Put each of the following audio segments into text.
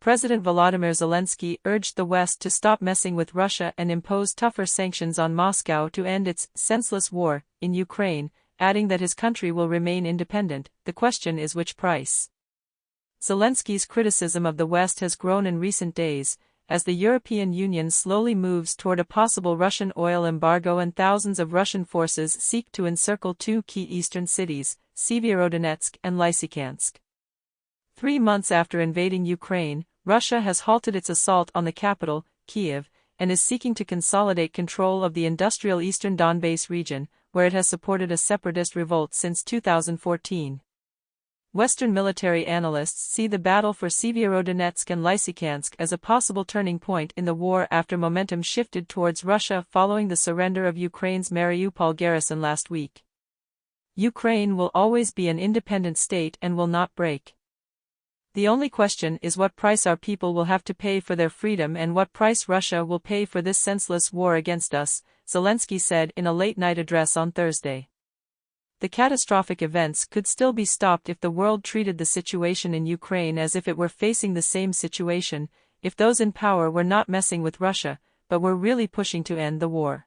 President Volodymyr Zelenskyy urged the West to stop messing with Russia and impose tougher sanctions on Moscow to end its senseless war in Ukraine, adding that his country will remain independent. The question is which price. Zelenskyy's criticism of the West has grown in recent days, as the European Union slowly moves toward a possible Russian oil embargo and thousands of Russian forces seek to encircle two key eastern cities, Severodonetsk and Lysychansk. 3 months after invading Ukraine, Russia has halted its assault on the capital, Kyiv, and is seeking to consolidate control of the industrial eastern Donbass region, where it has supported a separatist revolt since 2014. Western military analysts see the battle for Severodonetsk and Lysychansk as a possible turning point in the war after momentum shifted towards Russia following the surrender of Ukraine's Mariupol garrison last week. Ukraine will always be an independent state and will not break. The only question is what price our people will have to pay for their freedom and what price Russia will pay for this senseless war against us, Zelenskyy said in a late-night address on Thursday. The catastrophic events could still be stopped if the world treated the situation in Ukraine as if it were facing the same situation, if those in power were not messing with Russia, but were really pushing to end the war.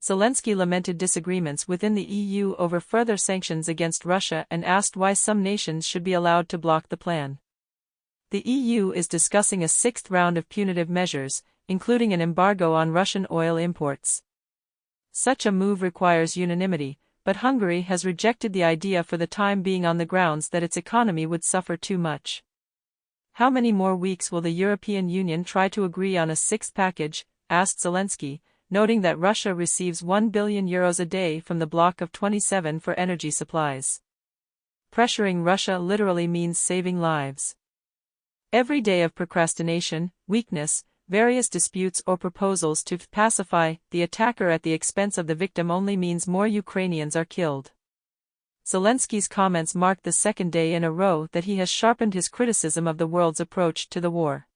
Zelenskyy lamented disagreements within the EU over further sanctions against Russia and asked why some nations should be allowed to block the plan. The EU is discussing a sixth round of punitive measures, including an embargo on Russian oil imports. Such a move requires unanimity, but Hungary has rejected the idea for the time being on the grounds that its economy would suffer too much. How many more weeks will the European Union try to agree on a sixth package? Asked Zelenskyy, noting that Russia receives €1 billion a day from the Bloc of 27 for energy supplies. Pressuring Russia literally means saving lives. Every day of procrastination, weakness, various disputes or proposals to pacify the attacker at the expense of the victim only means more Ukrainians are killed. Zelenskyy's comments marked the second day in a row that he has sharpened his criticism of the world's approach to the war.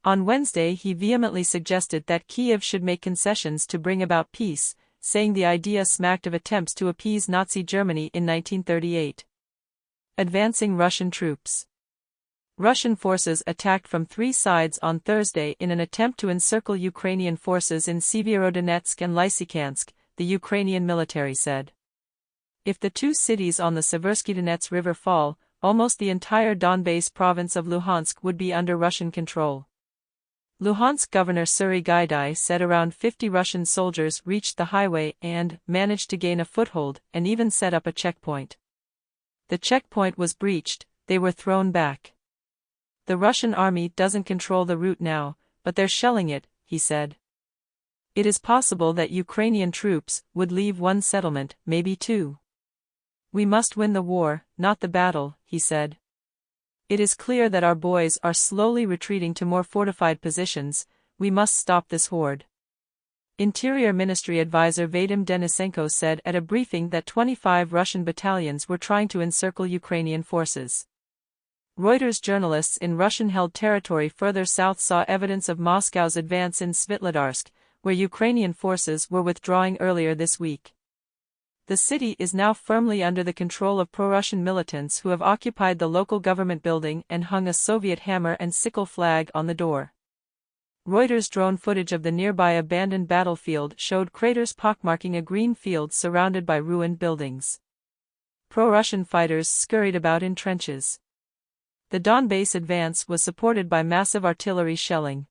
On Wednesday he vehemently suggested that Kyiv should make concessions to bring about peace, saying the idea smacked of attempts to appease Nazi Germany in 1938. Advancing Russian troops. Russian forces attacked from 3 sides on Thursday in an attempt to encircle Ukrainian forces in Severodonetsk and Lysychansk, the Ukrainian military said. If the two cities on the Seversky-Donets River fall, almost the entire Donbass province of Luhansk would be under Russian control. Luhansk Governor Suri Gaidai said around 50 Russian soldiers reached the highway and managed to gain a foothold and even set up a checkpoint. The checkpoint was breached, they were thrown back. The Russian army doesn't control the route now, but they're shelling it, he said. It is possible that Ukrainian troops would leave 1 settlement, maybe 2. We must win the war, not the battle, he said. It is clear that our boys are slowly retreating to more fortified positions, we must stop this horde. Interior Ministry advisor Vadim Denisenko said at a briefing that 25 Russian battalions were trying to encircle Ukrainian forces. Reuters journalists in Russian-held territory further south saw evidence of Moscow's advance in Svitlodarsk, where Ukrainian forces were withdrawing earlier this week. The city is now firmly under the control of pro-Russian militants who have occupied the local government building and hung a Soviet hammer and sickle flag on the door. Reuters drone footage of the nearby abandoned battlefield showed craters pockmarking a green field surrounded by ruined buildings. Pro-Russian fighters scurried about in trenches. The Donbass advance was supported by massive artillery shelling.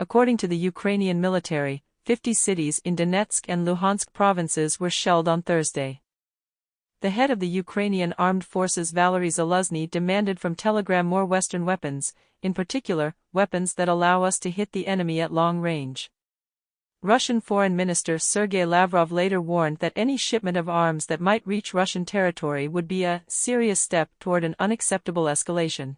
According to the Ukrainian military, 50 cities in Donetsk and Luhansk provinces were shelled on Thursday. The head of the Ukrainian Armed Forces Valery Zaluzny demanded from Telegram more Western weapons, in particular, weapons that allow us to hit the enemy at long range. Russian Foreign Minister Sergei Lavrov later warned that any shipment of arms that might reach Russian territory would be a serious step toward an unacceptable escalation.